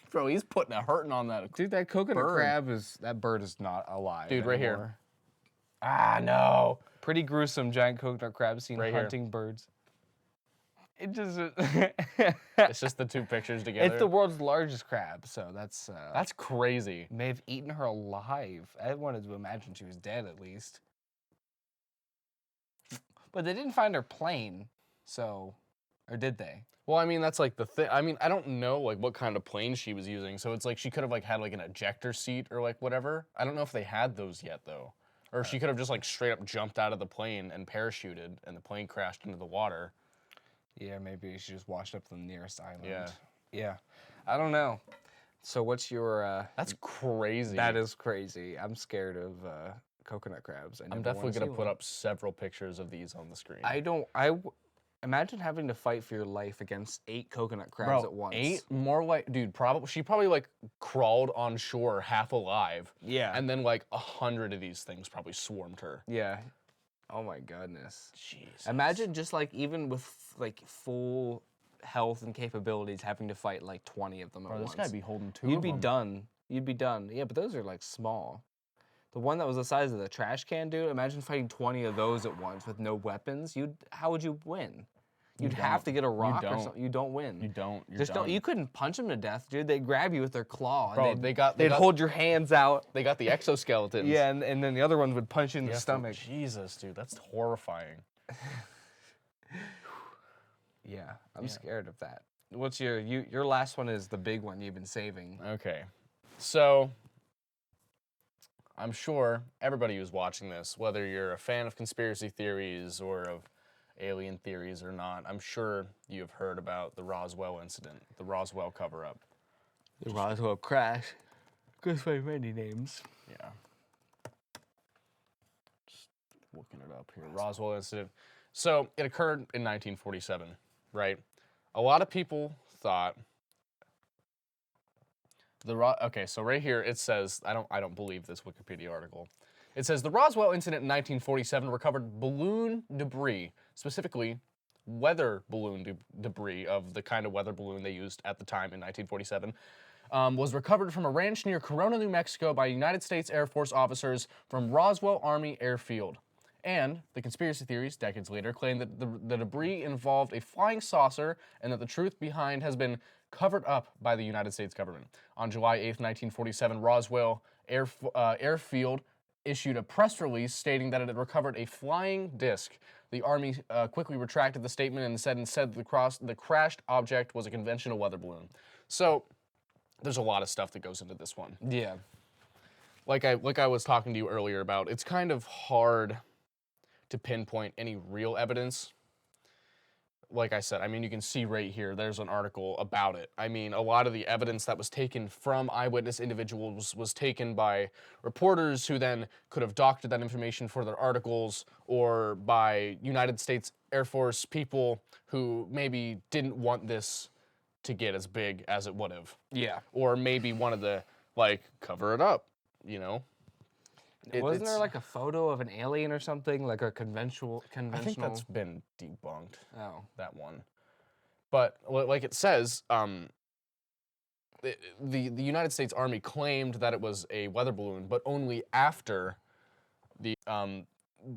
Bro, he's putting a hurting on that. Dude, that coconut Bird. crab that bird is not alive. Dude, right here. anymore. Ah, no. Pretty gruesome giant coconut crab seen Right here. hunting birds. It just It's just the two pictures together. It's the world's largest crab, so that's crazy. may have eaten her alive. I wanted to imagine she was dead at least. But they didn't find her plane, so or did they? Well, I mean, that's like the thing. I mean, I don't know like what kind of plane she was using. So it's like she could have like had like an ejector seat or like whatever. I don't know if they had those yet though. Or she could have just like straight up jumped out of the plane and parachuted and the plane crashed into the water. Yeah, maybe she just washed up to the nearest island. Yeah. Yeah. I don't know. So what's your That's crazy. that is crazy. I'm scared of coconut crabs. I'm definitely gonna put up several pictures of these on the screen. Imagine having to fight for your life against 8 coconut crabs Bro, at once. 8 more like dude, she probably like crawled on shore half alive. Yeah. And then like 100 of these things probably swarmed her. Yeah. Oh my goodness. Jeez. Imagine just like even with like full health and capabilities having to fight like 20 of them at Bro, once. this guy'd be holding 2 You'd of be them. done. You'd be done. Yeah, but those are like small. The one that was the size of the trash can, dude. Imagine fighting 20 of those at once with no weapons. How would you win? You'd have to get a rock or don't. something. You don't win. You don't. You're Just done. don't. You couldn't punch them to death, dude. They'd grab you with their claw. Bro, and they they'd got hold your hands out. they got the exoskeletons. Yeah, and then the other ones would punch you in the Yeah, stomach. Jesus, dude, that's horrifying. Yeah, I'm scared of that. What's your last one is the big one you've been saving. Okay. So, I'm sure everybody who's watching this, whether you're a fan of conspiracy theories or of alien theories or not, I'm sure you have heard about the Roswell incident, the Roswell cover-up. The Roswell crash goes by many names. Yeah. Just looking it up here. Roswell incident. So it occurred in 1947, right? A lot of people thought okay, so right here it says I don't believe this Wikipedia article. It says the Roswell incident in 1947 recovered balloon debris, specifically weather balloon debris of the kind of weather balloon they used at the time in 1947. Was recovered from a ranch near Corona, New Mexico by United States Air Force officers from Roswell Army Airfield. And the conspiracy theories, decades later, claim that the debris involved a flying saucer and that the truth behind has been covered up by the United States government. On July 8th, 1947, Roswell Airfield issued a press release stating that it had recovered a flying disc. The Army quickly retracted the statement and said the crashed object was a conventional weather balloon. So there's a lot of stuff that goes into this one. Yeah. Like I was talking to you earlier about, it's kind of hard to pinpoint any real evidence. Like I said, I mean, you can see right here, there's an article about it. I mean, a lot of the evidence that was taken from eyewitness individuals was taken by reporters who then could have doctored that information for their articles, or by United States Air Force people who maybe didn't want this to get as big as it would have. Yeah. Or maybe wanted to, like, cover it up, you know? Wasn't there like a photo of an alien or something, like a conventional? I think that's been debunked. Oh. That one. But like it says, the United States Army claimed that it was a weather balloon, but only after the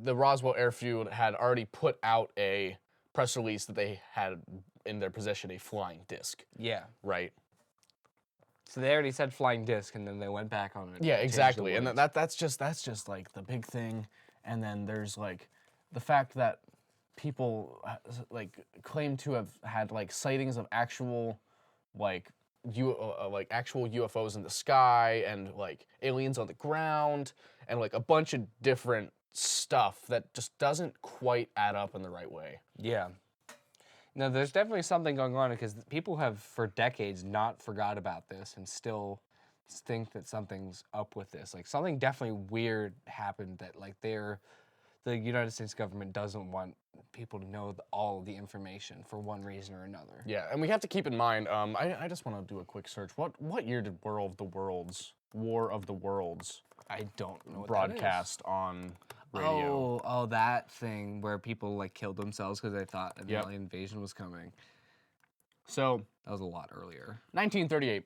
Roswell Airfield had already put out a press release that they had in their possession a flying disc. Yeah. Right. So they already said flying disc, and then they went back on it. Yeah, exactly. And that's just like the big thing. And then there's like the fact that people like claim to have had like sightings of actual like actual UFOs in the sky and like aliens on the ground and like a bunch of different stuff that just doesn't quite add up in the right way. Yeah. No, there's definitely something going on because people have for decades not forgot about this and still think that something's up with this. Like something definitely weird happened that like the United States government doesn't want people to know all of the information for one reason or another. Yeah, and we have to keep in mind, I just want to do a quick search. What year did War of the Worlds I don't know what broadcast on radio? Oh, that thing where people like killed themselves because they thought an Yep. alien invasion was coming. So That was a lot earlier. 1938.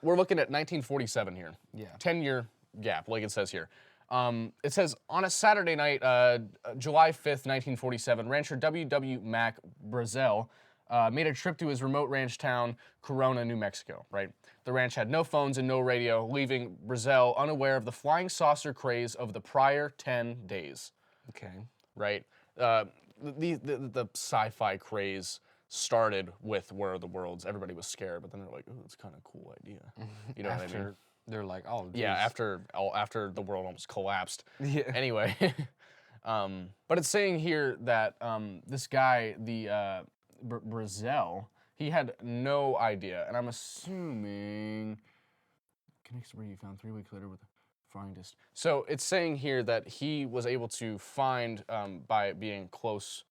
We're looking at 1947 here. Yeah. 10-year gap, like it says here. It says on a Saturday night, July 5th, 1947, rancher W.W. Mac Brazel made a trip to his remote ranch town, Corona, New Mexico, right? The ranch had no phones and no radio, leaving Brazel unaware of the flying saucer craze of the prior 10 days, Okay. right? The sci-fi craze started with War of the Worlds. Everybody was scared, but then they're like, "Ooh, it's kind of a cool idea." You know what I mean? They're like, oh, geez. Yeah, after the world almost collapsed. Yeah. Anyway, but it's saying here that this guy, the Brazel, he had no idea, and I'm assuming connects to where you found 3 weeks later with a flying disc. So it's saying here that he was able to find by being close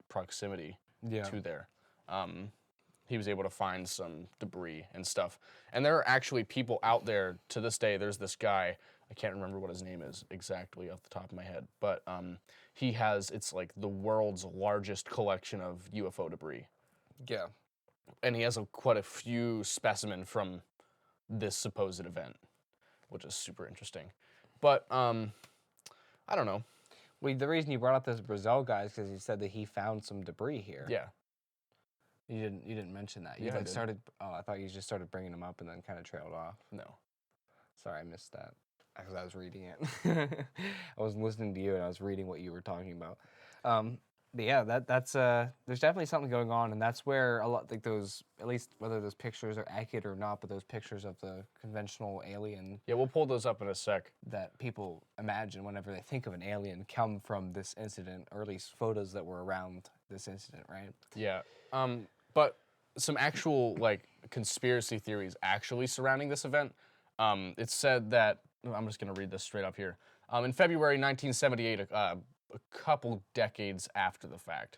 proximity Yeah. to there. He was able to find some debris and stuff. And there are actually people out there to this day. There's this guy, I can't remember what his name is exactly off the top of my head, but it's like the world's largest collection of UFO debris. Yeah. And he has quite a few specimens from this supposed event, which is super interesting. But I don't know. Well, the reason you brought up this Brazil guy is because you said that he found some debris here. Yeah. You didn't mention that. You Yeah, I like did. started. Oh, I thought you just started bringing them up and then kind of trailed off. No. Sorry, I missed that because I was reading it. I was listening to you and I was reading what you were talking about. But yeah, that's there's definitely something going on, and that's where a lot like those, at least whether those pictures are accurate or not, but those pictures of the conventional alien Yeah, we'll pull those up in a sec. that people imagine whenever they think of an alien come from this incident, or at least photos that were around this incident, right? Yeah. But some actual like conspiracy theories actually surrounding this event. It's said that I'm just gonna read this straight up here. In February 1978, a couple decades after the fact,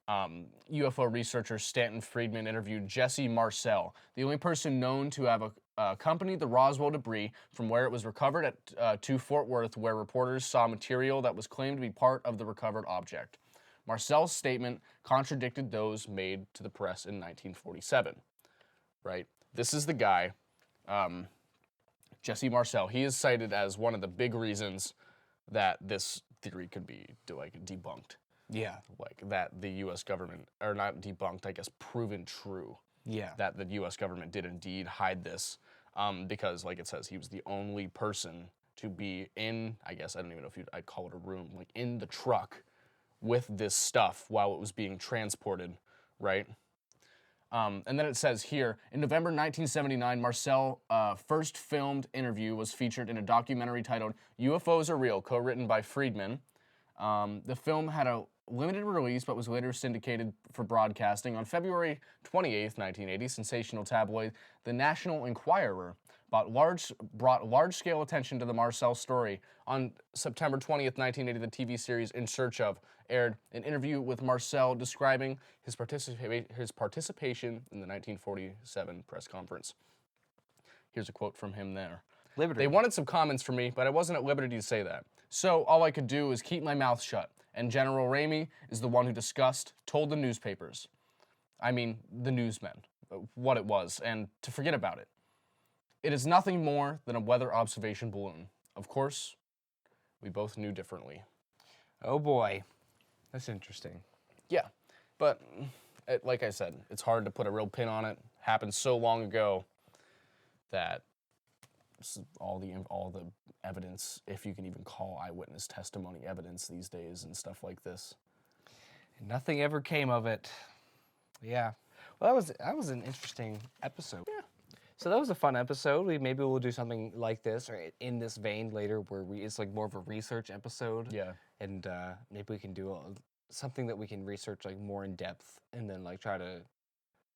UFO researcher Stanton Friedman interviewed Jesse Marcel, the only person known to have accompanied the Roswell debris from where it was recovered to Fort Worth, where reporters saw material that was claimed to be part of the recovered object. Marcel's statement contradicted those made to the press in 1947. Right? This is the guy, Jesse Marcel. He is cited as one of the big reasons that this theory could be debunked. Yeah. Like that the U.S. government, or not debunked, I guess proven true. Yeah. That the U.S. government did indeed hide this, because like it says, he was the only person to be in, I guess, I don't even know if I'd call it a room, like in the truck with this stuff while it was being transported, right? And then it says here, in November 1979, Marcel first filmed interview was featured in a documentary titled UFOs Are Real, co-written by Friedman. The film had a limited release, but was later syndicated for broadcasting. On February 28th, 1980, sensational tabloid The National Enquirer brought large-scale attention to the Marcel story. On September 20th, 1980, the TV series In Search Of aired an interview with Marcel describing his participation in the 1947 press conference. Here's a quote from him there. Liberty. They wanted some comments from me, but I wasn't at liberty to say that. So all I could do is keep my mouth shut. And General Ramey is the one who told the newspapers, I mean the newsmen, what it was, and to forget about it. It is nothing more than a weather observation balloon. Of course, we both knew differently. Oh boy, that's interesting. Yeah, but like I said, it's hard to put a real pin on it. Happened so long ago that all the evidence, if you can even call eyewitness testimony evidence these days and stuff like this. And nothing ever came of it. Yeah. Well, that was an interesting episode. Yeah. So that was a fun episode. Maybe we'll do something like this or in this vein later, where it's like more of a research episode. Yeah. And maybe we can do something that we can research like more in depth, and then like try to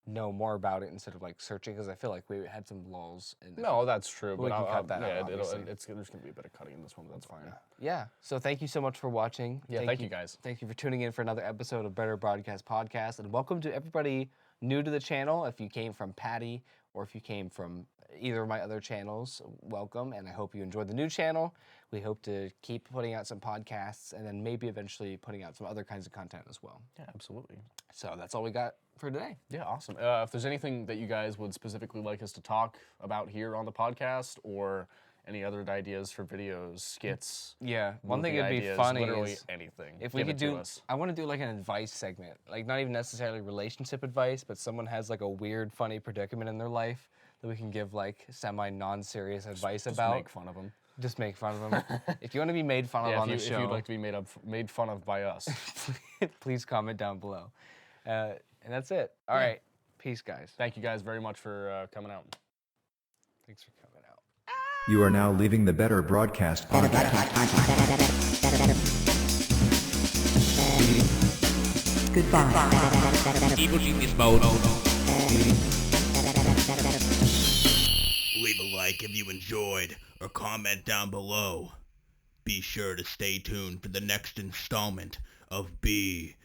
know more about it instead of like searching, because I feel like we had some lulls. No, that's true. We can cut that out, yeah, obviously. there's going to be a bit of cutting in this one, but that's fine. Yeah. So thank you so much for watching. Yeah, thank you guys. Thank you for tuning in for another episode of Better Broadcast Podcast, and welcome to everybody new to the channel. If you came from Patty or if you came from either of my other channels, welcome, and I hope you enjoyed the new channel. We hope to keep putting out some podcasts and then maybe eventually putting out some other kinds of content as well. Yeah, absolutely. So that's all we got for today. Yeah, awesome. If there's anything that you guys would specifically like us to talk about here on the podcast, or any other ideas for videos, skits, Yeah, one thing movie that'd be ideas, funny literally is anything. if we give could it to do, us. I want to do like an advice segment, like not even necessarily relationship advice, but someone has like a weird, funny predicament in their life that we can give like semi-non-serious advice Just about. make fun of them. Just make fun of them. If you want to be made fun of Yeah, on the if show, you'd like to be made fun of by us. please comment down below. And that's it. All right. Peace, guys. Thank you guys very much for coming out. Thanks for coming out. You are now leaving the Better Broadcast Podcast. Goodbye. Evil Genius Mode. Leave a like if you enjoyed, or comment down below. Be sure to stay tuned for the next installment of B